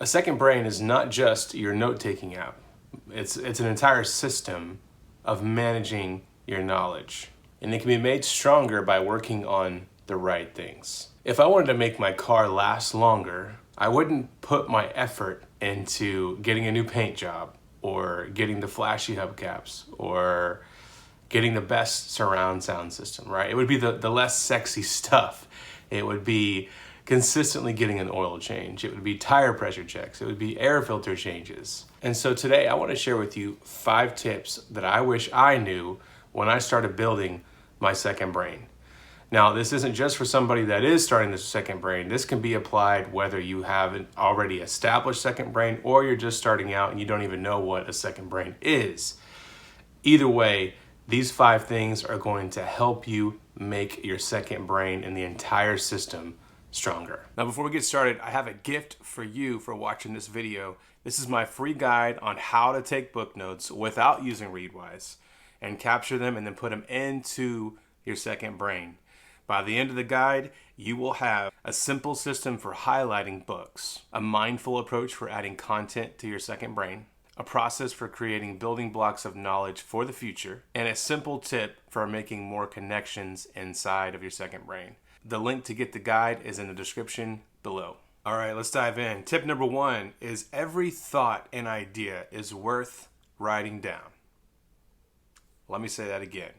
A second brain is not just your note-taking app. It's an entire system of managing your knowledge. And it can be made stronger by working on the right things. If I wanted to make my car last longer, I wouldn't put my effort into getting a new paint job or getting the flashy hubcaps or getting the best surround sound system, right? It would be the less sexy stuff. It would be consistently getting an oil change. It would be tire pressure checks. It would be air filter changes. And so today I want to share with you 5 tips that I wish I knew when I started building my second brain. Now, this isn't just for somebody that is starting this second brain. This can be applied whether you have an already established second brain or you're just starting out and you don't even know what a second brain is. Either way, these 5 things are going to help you make your second brain and the entire system stronger. Now, before we get started, I have a gift for you for watching this video. This is my free guide on how to take book notes without using Readwise and capture them and then put them into your second brain. By the end of the guide, you will have a simple system for highlighting books, a mindful approach for adding content to your second brain, a process for creating building blocks of knowledge for the future, and a simple tip for making more connections inside of your second brain. The link to get the guide is in the description below. All right, let's dive in. Tip number 1 is every thought and idea is worth writing down. Let me say that again.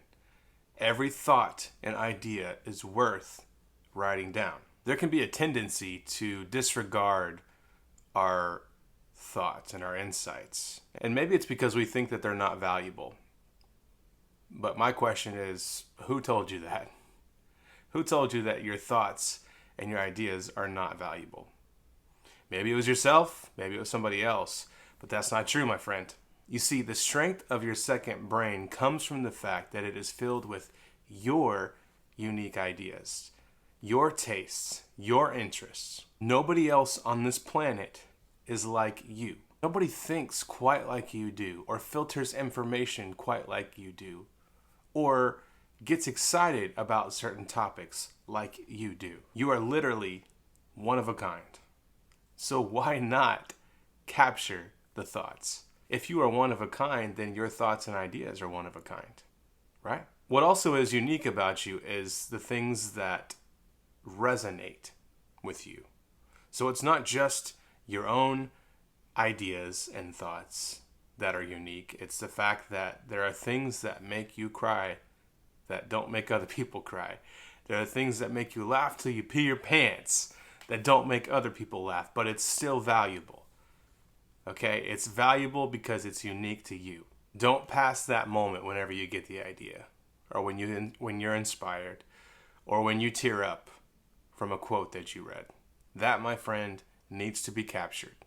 Every thought and idea is worth writing down. There can be a tendency to disregard our thoughts and our insights. And maybe it's because we think that they're not valuable. But my question is, who told you that? Who told you that your thoughts and your ideas are not valuable? Maybe it was yourself, maybe it was somebody else, but that's not true, my friend. You see, the strength of your second brain comes from the fact that it is filled with your unique ideas, your tastes, your interests. Nobody else on this planet is like you. Nobody thinks quite like you do, or filters information quite like you do, or gets excited about certain topics like you do. You are literally one of a kind. So why not capture the thoughts? If you are one of a kind, then your thoughts and ideas are one of a kind, right? What also is unique about you is the things that resonate with you. So it's not just your own ideas and thoughts that are unique. It's the fact that there are things that make you cry that don't make other people cry. There are things that make you laugh till you pee your pants that don't make other people laugh, but it's still valuable. Okay, it's valuable because it's unique to you. Don't pass that moment whenever you get the idea, or when you're inspired, or when you tear up from a quote that you read. That, my friend, needs to be captured.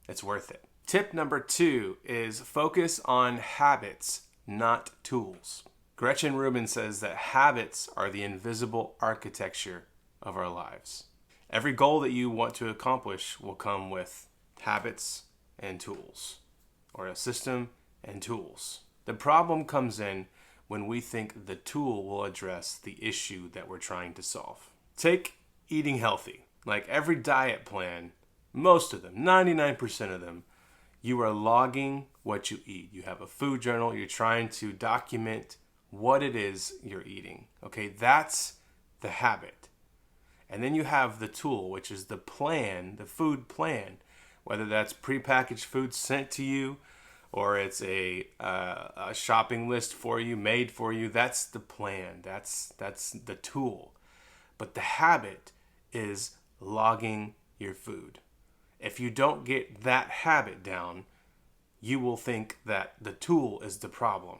It's worth it. Tip number 2 is focus on habits, not tools. Gretchen Rubin says that habits are the invisible architecture of our lives. Every goal that you want to accomplish will come with habits and tools, or a system and tools. The problem comes in when we think the tool will address the issue that we're trying to solve. Take eating healthy. Like every diet plan, most of them, 99% of them, you are logging what you eat. You have a food journal. You're trying to document what it is you're eating. Okay, that's the habit. And then you have the tool, which is the plan, the food plan. Whether that's prepackaged food sent to you or it's a shopping list for you, made for you, that's the plan. That's the tool. But the habit is logging your food. If you don't get that habit down, you will think that the tool is the problem.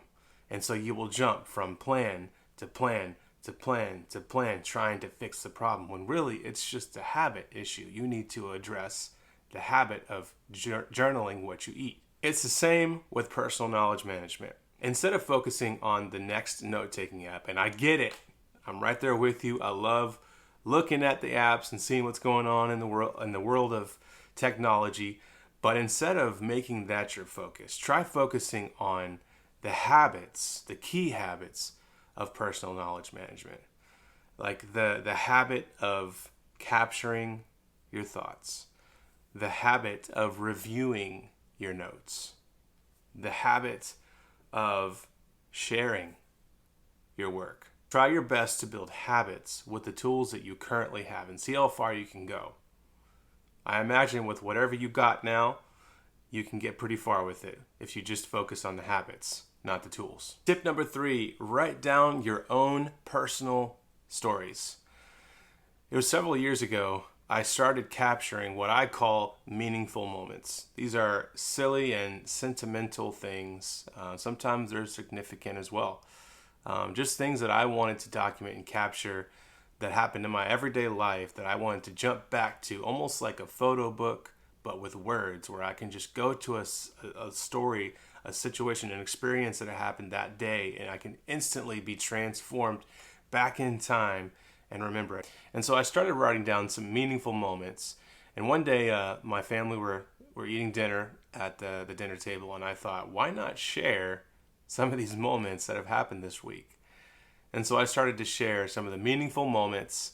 And so you will jump from plan to plan to plan to plan, trying to fix the problem, when really it's just a habit issue. You need to address the habit of journaling what you eat. It's the same with personal knowledge management. Instead of focusing on the next note-taking app, and I get it, I'm right there with you. I love looking at the apps and seeing what's going on in the world of technology. But instead of making that your focus, try focusing on the habits, the key habits of personal knowledge management. Like the habit of capturing your thoughts, the habit of reviewing your notes, the habit of sharing your work. Try your best to build habits with the tools that you currently have and see how far you can go. I imagine with whatever you got now, you can get pretty far with it if you just focus on the habits, not the tools. Tip number 3, write down your own personal stories. It was several years ago, I started capturing what I call meaningful moments. These are silly and sentimental things. Sometimes they're significant as well. Just things that I wanted to document and capture that happened in my everyday life that I wanted to jump back to, almost like a photo book, but with words, where I can just go to a story, a situation, an experience that happened that day, and I can instantly be transformed back in time and remember it. And so I started writing down some meaningful moments. And one day, my family were eating dinner at the dinner table, and I thought, why not share some of these moments that have happened this week? And so I started to share some of the meaningful moments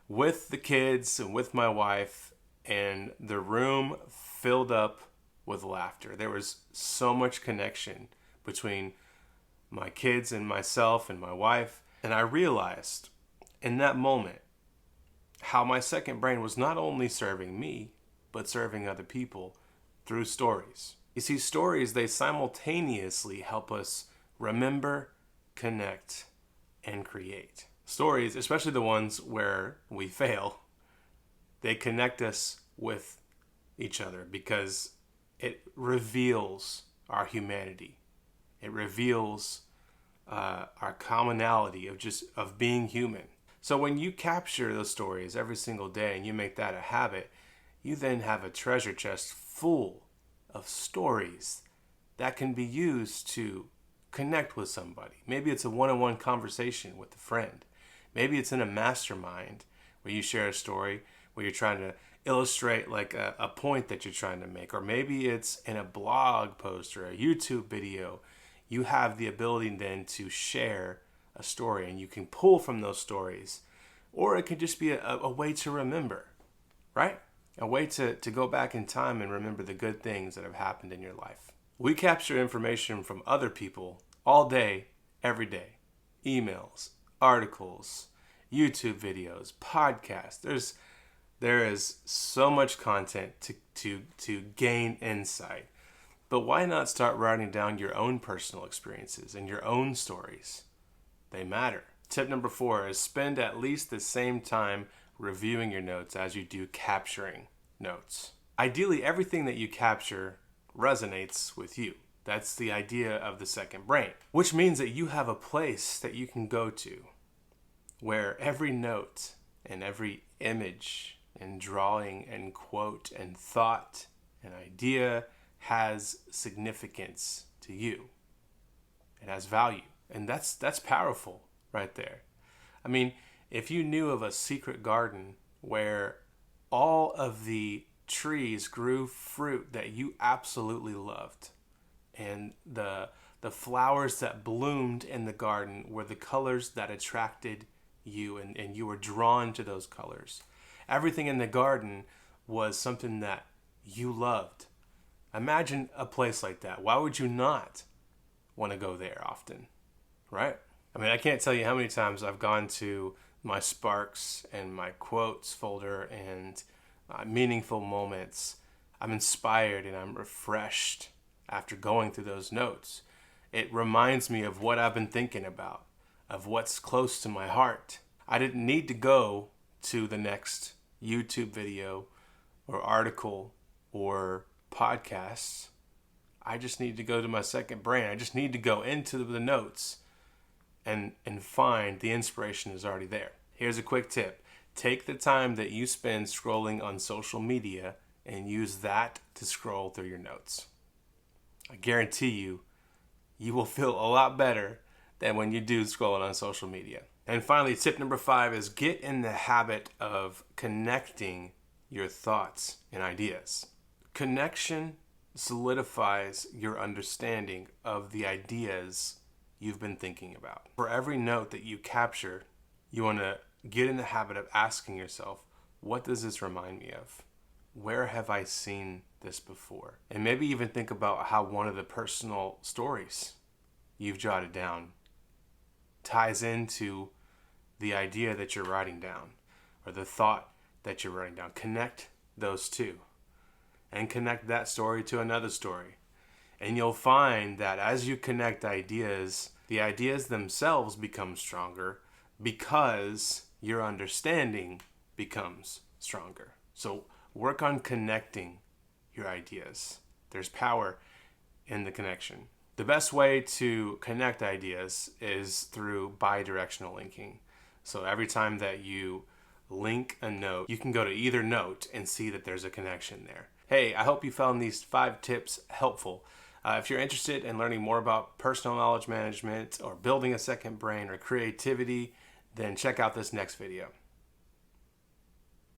with the kids and with my wife, and the room filled up with laughter. There was so much connection between my kids and myself and my wife. And I realized in that moment how my second brain was not only serving me, but serving other people through stories. You see, stories, they simultaneously help us remember, connect, and create. Stories, especially the ones where we fail, they connect us with each other because it reveals our humanity. It reveals our commonality of being human. So when you capture those stories every single day and you make that a habit, you then have a treasure chest full of stories that can be used to connect with somebody. Maybe it's a one-on-one conversation with a friend. Maybe it's in a mastermind where you share a story where you're trying to illustrate like a point that you're trying to make. Or maybe it's in a blog post or a YouTube video. You have the ability then to share a story, and you can pull from those stories. Or it could just be a way to remember, right? A way to go back in time and remember the good things that have happened in your life. We capture information from other people all day, every day. Emails, articles, YouTube videos, podcasts. There is so much content to gain insight. But why not start writing down your own personal experiences and your own stories? They matter. Tip number 4 is spend at least the same time reviewing your notes as you do capturing notes. Ideally, everything that you capture resonates with you. That's the idea of the second brain, which means that you have a place that you can go to where every note and every image and drawing and quote and thought and idea has significance to you. It has value. And that's powerful right there. I mean, if you knew of a secret garden where all of the trees grew fruit that you absolutely loved, and the flowers that bloomed in the garden were the colors that attracted you, and you were drawn to those colors. Everything in the garden was something that you loved. Imagine a place like that. Why would you not want to go there often, right? I mean, I can't tell you how many times I've gone to my Sparks and my quotes folder and meaningful moments. I'm inspired and I'm refreshed after going through those notes. It reminds me of what I've been thinking about, of what's close to my heart. I didn't need to go to the next YouTube video or article or podcast. I just need to go to my second brain. I just need to go into the notes and find the inspiration is already there. Here's a quick tip. Take the time that you spend scrolling on social media and use that to scroll through your notes. I guarantee you will feel a lot better than when you do scrolling on social media. And finally, tip number 5 is get in the habit of connecting your thoughts and ideas. Connection solidifies your understanding of the ideas you've been thinking about. For every note that you capture, you want to get in the habit of asking yourself, what does this remind me of? where have I seen this before? And maybe even think about how one of the personal stories you've jotted down ties into the idea that you're writing down or the thought that you're writing down. Connect those two and connect that story to another story. And you'll find that as you connect ideas, the ideas themselves become stronger because your understanding becomes stronger. So work on connecting your ideas. There's power in the connection. The best way to connect ideas is through bi-directional linking. So every time that you link a note, you can go to either note and see that there's a connection there. Hey, I hope you found these 5 tips helpful. If you're interested in learning more about personal knowledge management or building a second brain or creativity, then check out this next video.